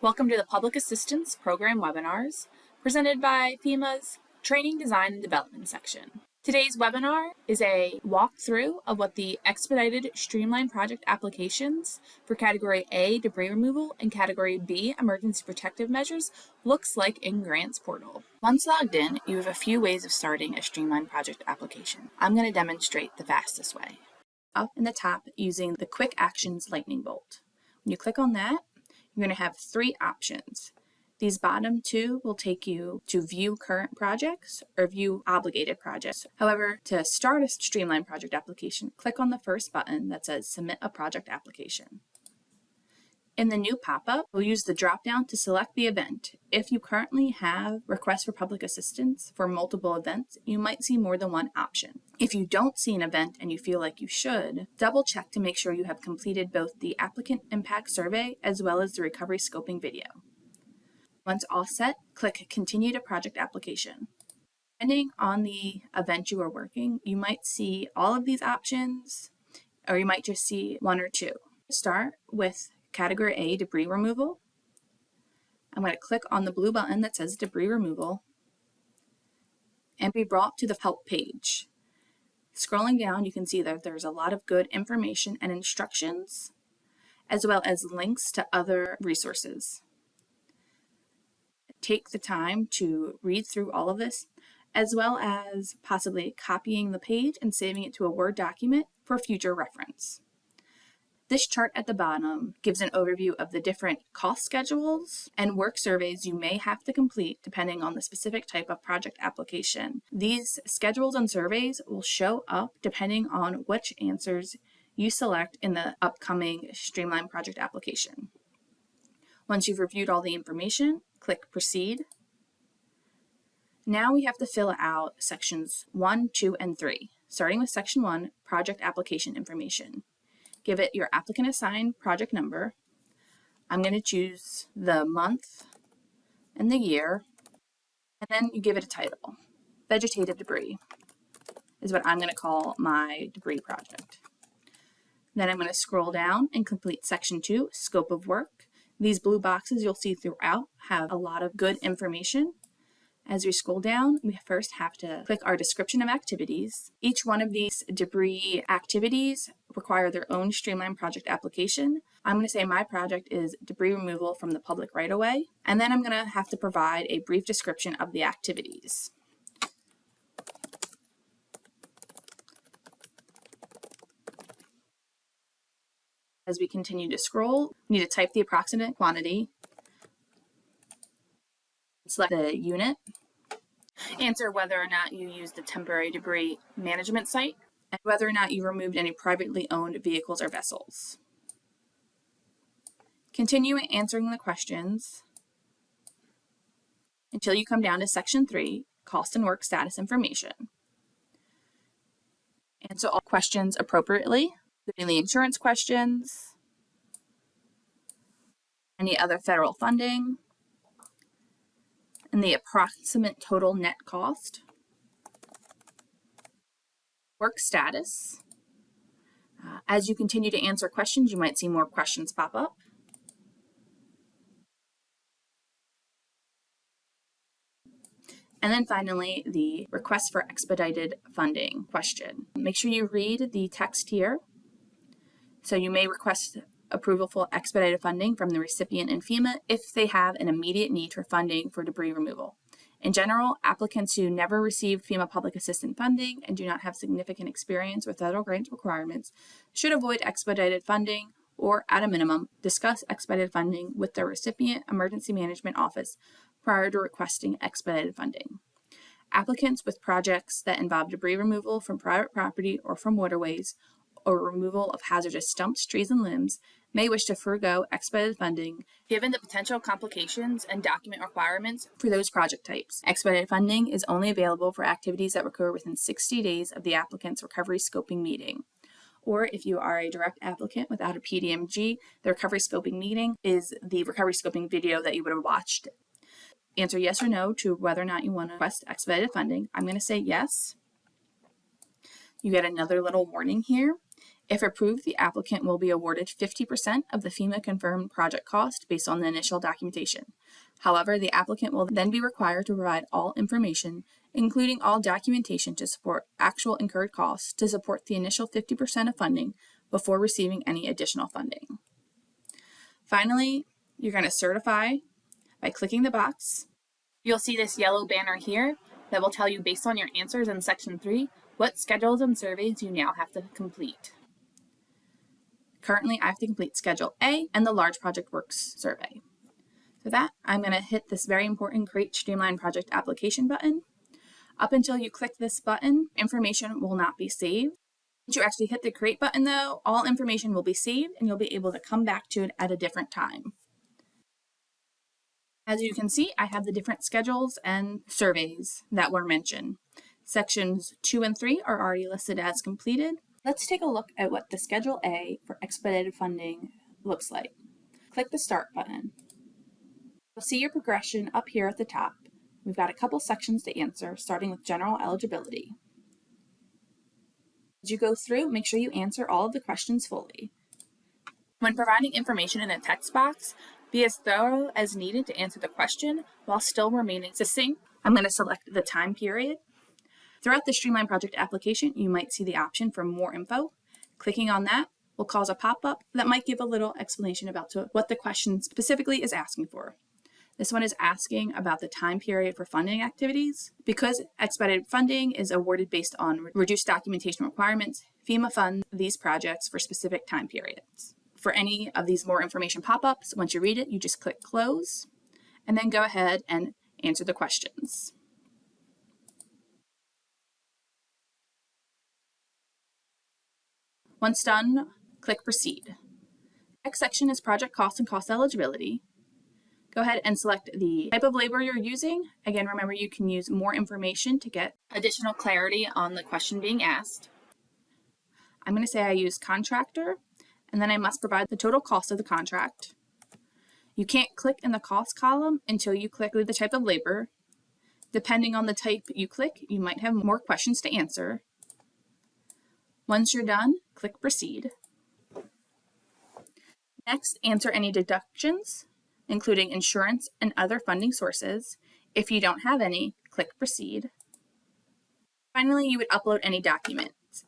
Welcome to the Public Assistance Program webinars presented by FEMA's Training, Design, and Development section. Today's webinar is a walkthrough of what the Expedited Streamlined project applications for Category A debris removal and Category B emergency protective measures looks like in Grants portal. Once logged in, you have a few ways of starting a streamlined project application. I'm going to demonstrate the fastest way. Up in the top using the Quick Actions lightning bolt. When you click on that, you're going to have three options. These bottom two will take you to view current projects or view obligated projects. However, to start a streamlined project application, click on the first button that says Submit a Project Application. In the new pop-up, we'll use the drop-down to select the event. If you currently have requests for public assistance for multiple events, you might see more than one option. If you don't see an event and you feel like you should, double-check to make sure you have completed both the applicant impact survey as well as the recovery scoping video. Once all set, click Continue to Project Application. Depending on the event you are working, you might see all of these options, or you might just see one or two. Start with Category A, debris removal. I'm going to click on the blue button that says debris removal and be brought to the help page. Scrolling down, you can see that there's a lot of good information and instructions, as well as links to other resources. Take the time to read through all of this, as well as possibly copying the page and saving it to a Word document for future reference. This chart at the bottom gives an overview of the different cost schedules and work surveys you may have to complete depending on the specific type of project application. These schedules and surveys will show up depending on which answers you select in the upcoming streamlined project application. Once you've reviewed all the information, click Proceed. Now we have to fill out sections 1, 2, and 3, starting with section 1, project application information. Give it your applicant assigned project number. I'm going to choose the month and the year, and then you give it a title. Vegetative debris is what I'm going to call my debris project. Then I'm going to scroll down and complete section 2, scope of work. These blue boxes you'll see throughout have a lot of good information. As we scroll down, we first have to click our description of activities. Each one of these debris activities require their own streamlined project application. I'm going to say my project is debris removal from the public right-of-way, and then I'm going to have to provide a brief description of the activities. As we continue to scroll, we need to type the approximate quantity. Select the unit. Answer whether or not you used the temporary debris management site and whether or not you removed any privately owned vehicles or vessels. Continue answering the questions until you come down to section 3, cost and work status information. Answer all questions appropriately, including the insurance questions, any other federal funding, and the approximate total net cost, work status. As you continue to answer questions, you might see more questions pop up. And then finally, the request for expedited funding question. Make sure you read the text here. So you may request approval for expedited funding from the recipient and FEMA if they have an immediate need for funding for debris removal. In general, applicants who never received FEMA public assistance funding and do not have significant experience with federal grant requirements should avoid expedited funding or, at a minimum, discuss expedited funding with their recipient emergency management office prior to requesting expedited funding. Applicants with projects that involve debris removal from private property or from waterways or removal of hazardous stumps, trees, and limbs may wish to forego expedited funding given the potential complications and document requirements for those project types. Expedited funding is only available for activities that occur within 60 days of the applicant's recovery scoping meeting. Or if you are a direct applicant without a PDMG, the recovery scoping meeting is the recovery scoping video that you would have watched. Answer yes or no to whether or not you want to request expedited funding. I'm going to say yes. You get another little warning here. If approved, the applicant will be awarded 50% of the FEMA confirmed project cost based on the initial documentation. However, the applicant will then be required to provide all information, including all documentation to support actual incurred costs to support the initial 50% of funding before receiving any additional funding. Finally, you're going to certify by clicking the box. You'll see this yellow banner here that will tell you, based on your answers in Section 3, what schedules and surveys you now have to complete. Currently, I have to complete Schedule A and the Large Project Works survey. For that, I'm going to hit this very important Create Streamlined Project Application button. Up until you click this button, information will not be saved. Once you actually hit the Create button, though, all information will be saved and you'll be able to come back to it at a different time. As you can see, I have the different schedules and surveys that were mentioned. Sections 2 and 3 are already listed as completed. Let's take a look at what the Schedule A for expedited funding looks like. Click the Start button. You'll see your progression up here at the top. We've got a couple sections to answer, starting with general eligibility. As you go through, make sure you answer all of the questions fully. When providing information in a text box, be as thorough as needed to answer the question while still remaining succinct. I'm going to select the time period. Throughout the Streamlined Project application, you might see the option for more info. Clicking on that will cause a pop-up that might give a little explanation about what the question specifically is asking for. This one is asking about the time period for funding activities. Because expedited funding is awarded based on reduced documentation requirements, FEMA funds these projects for specific time periods. For any of these more information pop-ups, once you read it, you just click Close, and then go ahead and answer the questions. Once done, click Proceed. Next section is Project Cost and Cost Eligibility. Go ahead and select the type of labor you're using. Again, remember you can use more information to get additional clarity on the question being asked. I'm going to say I use contractor, and then I must provide the total cost of the contract. You can't click in the cost column until you click the type of labor. Depending on the type you click, you might have more questions to answer. Once you're done, click Proceed. Next, answer any deductions, including insurance and other funding sources. If you don't have any, click Proceed. Finally, you would upload any documents.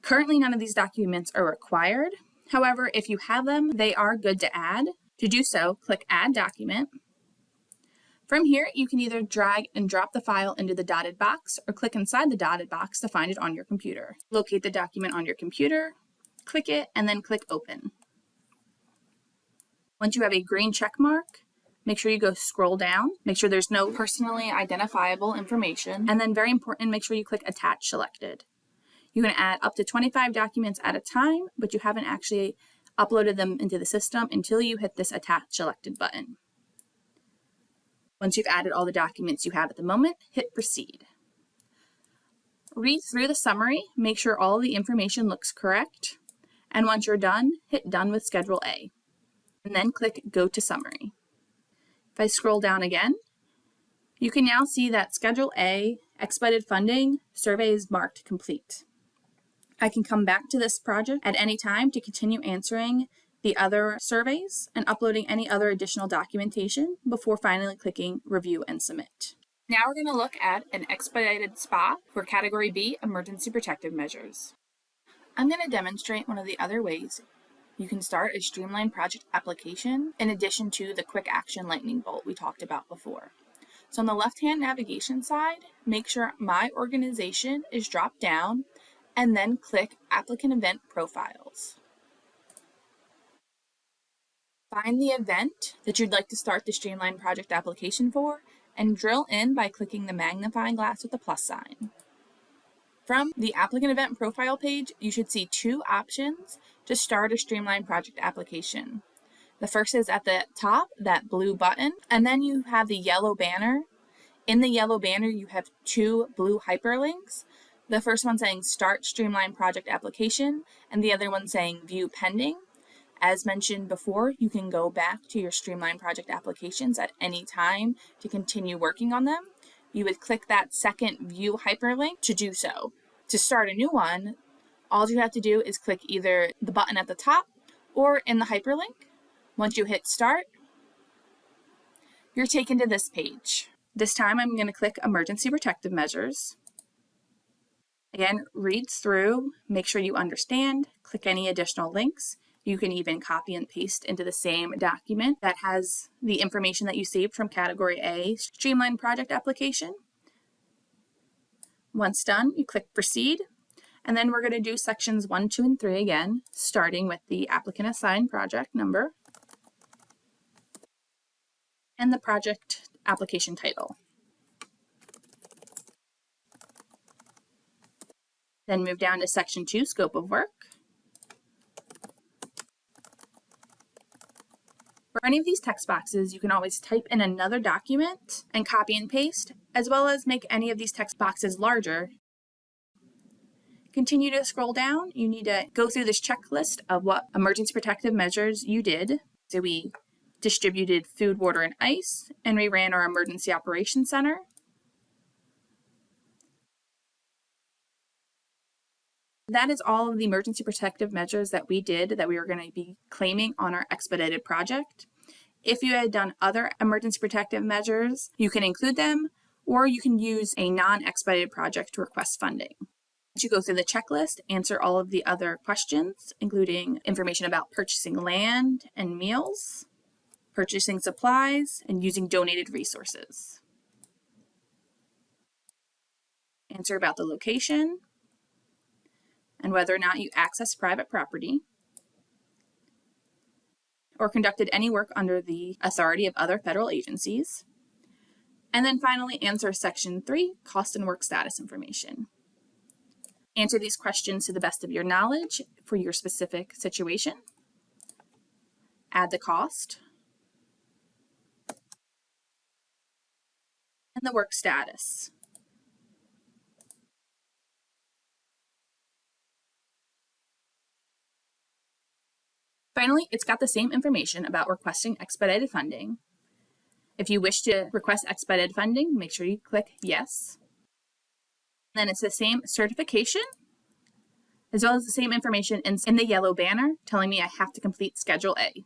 Currently, none of these documents are required. However, if you have them, they are good to add. To do so, click Add Document. From here, you can either drag and drop the file into the dotted box or click inside the dotted box to find it on your computer. Locate the document on your computer, click it, and then click Open. Once you have a green check mark, make sure you go scroll down, make sure there's no personally identifiable information, and then very important, make sure you click Attach Selected. You can add up to 25 documents at a time, but you haven't actually uploaded them into the system until you hit this Attach Selected button. Once you've added all the documents you have at the moment, hit Proceed. Read through the summary, make sure all the information looks correct, and once you're done, hit Done with Schedule A. And then click Go to Summary. If I scroll down again, you can now see that Schedule A, Expedited Funding, survey is marked complete. I can come back to this project at any time to continue answering the other surveys and uploading any other additional documentation before finally clicking Review and Submit. Now we're going to look at an expedited SPA for Category B, Emergency Protective Measures. I'm going to demonstrate one of the other ways you can start a streamlined project application in addition to the quick action lightning bolt we talked about before. So on the left-hand navigation side, make sure My Organization is dropped down and then click Applicant Event Profiles. Find the event that you'd like to start the streamlined project application for and drill in by clicking the magnifying glass with the plus sign. From the Applicant Event Profile page, you should see two options to start a streamlined project application. The first is at the top, that blue button, and then you have the yellow banner. In the yellow banner, you have two blue hyperlinks. The first one saying Start Streamlined Project Application, and the other one saying View Pending. As mentioned before, you can go back to your streamlined project applications at any time to continue working on them. You would click that second View hyperlink to do so. To start a new one, All you have to do is click either the button at the top or in the hyperlink. Once you hit start, you're taken to this page. This time I'm going to click Emergency Protective Measures. Again, read through, make sure you understand, click any additional links. You can even copy and paste into the same document that has the information that you saved from Category A, Streamlined Project Application. Once done, you click Proceed, and then we're going to do sections 1, 2, and 3 again, starting with the applicant assigned project number and the project application title. Then move down to section 2, scope of work. For any of these text boxes, you can always type in another document and copy and paste, as well as make any of these text boxes larger. Continue to scroll down. You need to go through this checklist of what emergency protective measures you did. So we distributed food, water, and ice, and we ran our emergency operations center. That is all of the emergency protective measures that we did that we were going to be claiming on our expedited project. If you had done other emergency protective measures, you can include them, or you can use a non-expedited project to request funding. Once you go through the checklist, answer all of the other questions, including information about purchasing land and meals, purchasing supplies, and using donated resources. Answer about the location, and whether or not you access private property or conducted any work under the authority of other federal agencies. And then finally, answer section 3, cost and work status information. Answer these questions to the best of your knowledge for your specific situation. Add the cost and the work status. Finally, it's got the same information about requesting expedited funding. If you wish to request expedited funding, make sure you click yes. Then it's the same certification, as well as the same information in the yellow banner telling me I have to complete Schedule A.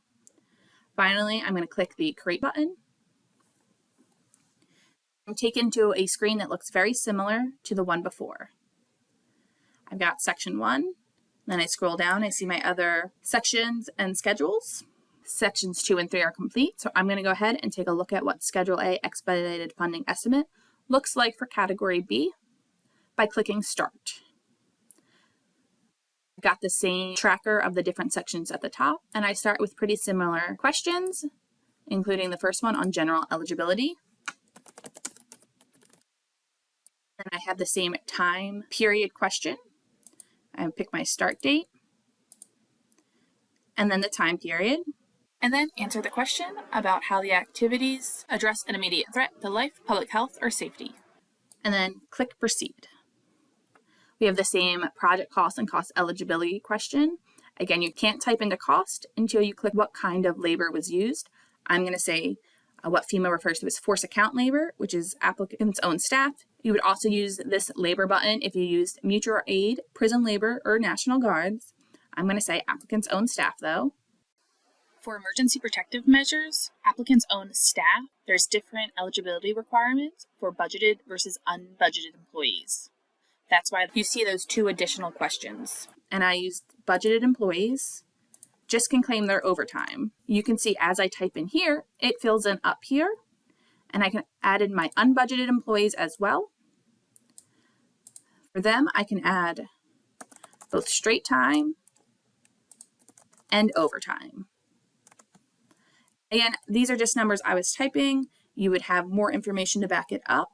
Finally, I'm going to click the Create button. I'm taken to a screen that looks very similar to the one before. I've got Section 1. Then I scroll down, I see my other sections and schedules. Sections 2 and 3 are complete, so I'm going to go ahead and take a look at what Schedule A Expedited Funding Estimate looks like for Category B by clicking Start. I've got the same tracker of the different sections at the top, and I start with pretty similar questions, including the first one on general eligibility. Then I have the same time period question. I pick my start date, and then the time period, and then answer the question about how the activities address an immediate threat to life, public health, or safety, and then click Proceed. We have the same project cost and cost eligibility question. Again, you can't type into cost until you click what kind of labor was used. I'm going to say what FEMA refers to as force account labor, which is applicant's own staff. You would also use this labor button if you used mutual aid, prison labor, or National Guards. I'm going to say applicant's own staff, though. For emergency protective measures, applicant's own staff, there's different eligibility requirements for budgeted versus unbudgeted employees. That's why you see those 2 additional questions. And I used budgeted employees, just can claim their overtime. You can see as I type in here, it fills in up here. And I can add in my unbudgeted employees as well. For them, I can add both straight time and overtime. Again, these are just numbers I was typing. You would have more information to back it up.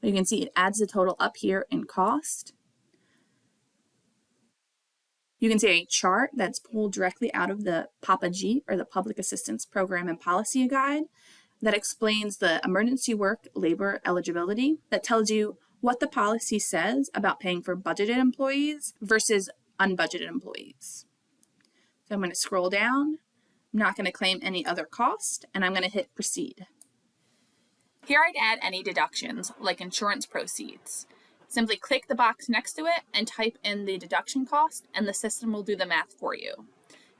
But you can see it adds the total up here in cost. You can see a chart that's pulled directly out of the PAPA-G, or the Public Assistance Program and Policy Guide, that explains the emergency work labor eligibility, that tells you what the policy says about paying for budgeted employees versus unbudgeted employees. So I'm going to scroll down. I'm not going to claim any other cost, and I'm going to hit Proceed. Here I'd add any deductions, like insurance proceeds. Simply click the box next to it and type in the deduction cost, and the system will do the math for you.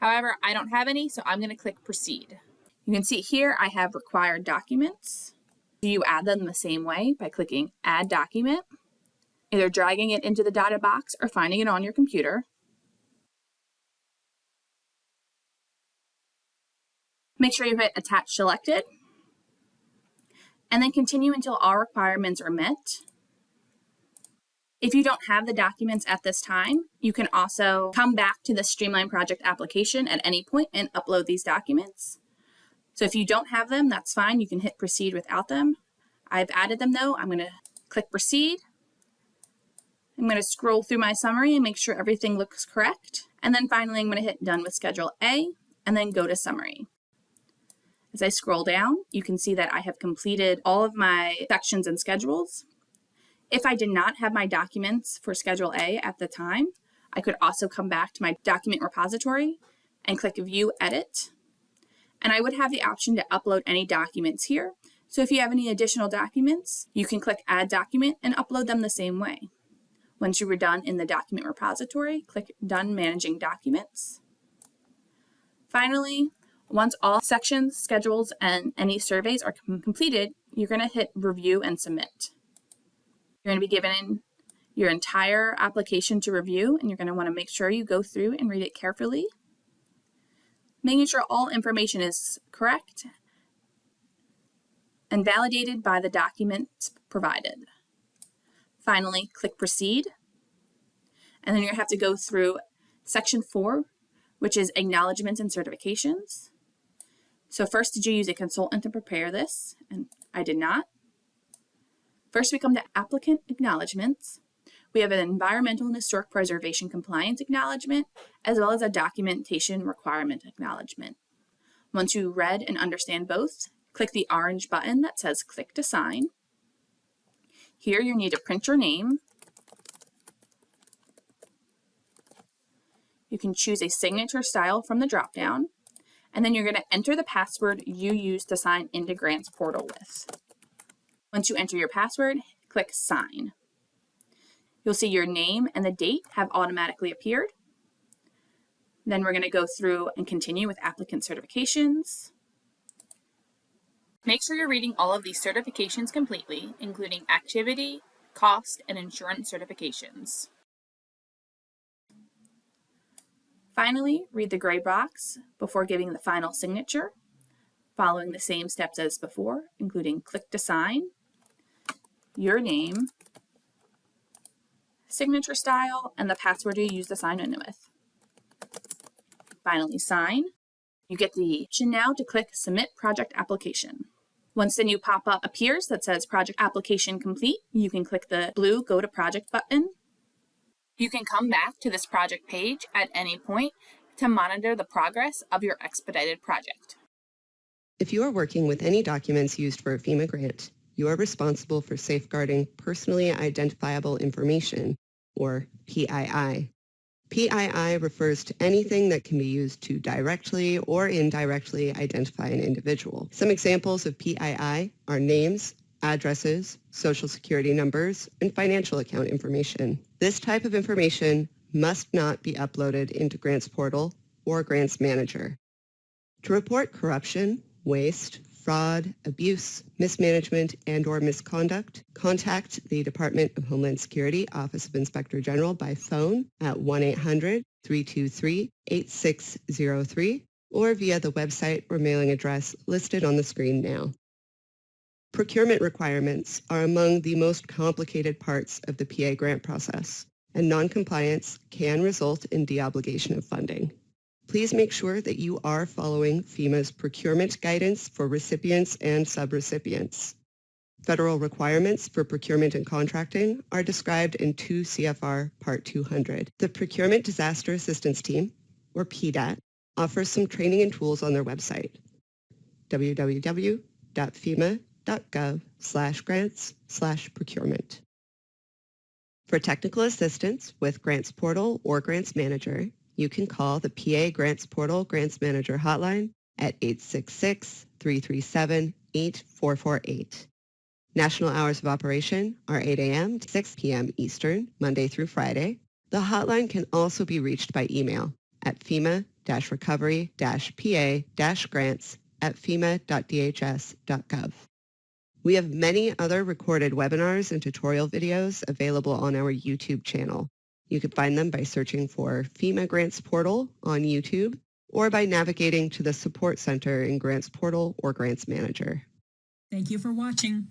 However, I don't have any, so I'm going to click Proceed. You can see here I have required documents. You add them the same way by clicking Add Document, either dragging it into the dotted box or finding it on your computer. Make sure you hit Attach Selected, and then continue until all requirements are met. If you don't have the documents at this time, you can also come back to the Streamlined project application at any point and upload these documents. So if you don't have them, that's fine. You can hit Proceed without them. I've added them though. I'm going to click Proceed. I'm going to scroll through my summary and make sure everything looks correct. And then finally, I'm going to hit Done with Schedule A and then go to Summary. As I scroll down, you can see that I have completed all of my sections and schedules. If I did not have my documents for Schedule A at the time, I could also come back to my document repository and click View Edit. And I would have the option to upload any documents here. So if you have any additional documents, you can click Add Document and upload them the same way. Once you are done in the document repository, click Done Managing Documents. Finally, once all sections, schedules, and any surveys are completed, you're going to hit Review and Submit. You're going to be given your entire application to review, and you're going to want to make sure you go through and read it carefully, making sure all information is correct and validated by the documents provided. Finally, click Proceed, and then you're going to have to go through Section 4, which is Acknowledgments and Certifications. So first, did you use a consultant to prepare this? And I did not. First, we come to Applicant Acknowledgments. We have an Environmental and Historic Preservation Compliance Acknowledgement, as well as a Documentation Requirement Acknowledgement. Once you read and understand both, click the orange button that says Click to Sign. Here, you need to print your name. You can choose a signature style from the dropdown, and then you're going to enter the password you use to sign into Grants Portal with. Once you enter your password, click Sign. You'll see your name and the date have automatically appeared. Then we're going to go through and continue with applicant certifications. Make sure you're reading all of these certifications completely, including activity, cost, and insurance certifications. Finally, read the gray box before giving the final signature, following the same steps as before, including click to sign, your name, signature style, and the password you use to sign in with. Finally, sign. You get the option now to click Submit Project Application. Once the new pop-up appears that says Project Application Complete, you can click the blue Go to Project button. You can come back to this project page at any point to monitor the progress of your expedited project. If you are working with any documents used for a FEMA grant, you are responsible for safeguarding personally identifiable information, or PII. PII refers to anything that can be used to directly or indirectly identify an individual. Some examples of PII are names, addresses, social security numbers, and financial account information. This type of information must not be uploaded into Grants Portal or Grants Manager. To report corruption, waste, fraud, abuse, mismanagement, and/or misconduct, contact the Department of Homeland Security Office of Inspector General by phone at 1-800-323-8603 or via the website or mailing address listed on the screen now. Procurement requirements are among the most complicated parts of the PA grant process, and noncompliance can result in deobligation of funding. Please make sure that you are following FEMA's procurement guidance for recipients and subrecipients. Federal requirements for procurement and contracting are described in 2 CFR Part 200. The Procurement Disaster Assistance Team, or PDAT, offers some training and tools on their website, www.fema.gov/grants/procurement. For technical assistance with Grants Portal or Grants Manager, you can call the PA Grants Portal Grants Manager hotline at 866-337-8448. National hours of operation are 8 a.m. to 6 p.m. Eastern, Monday through Friday. The hotline can also be reached by email at FEMA-recovery-PA-grants@fema.dhs.gov. We have many other recorded webinars and tutorial videos available on our YouTube channel. You can find them by searching for FEMA Grants Portal on YouTube or by navigating to the Support Center in Grants Portal or Grants Manager. Thank you for watching.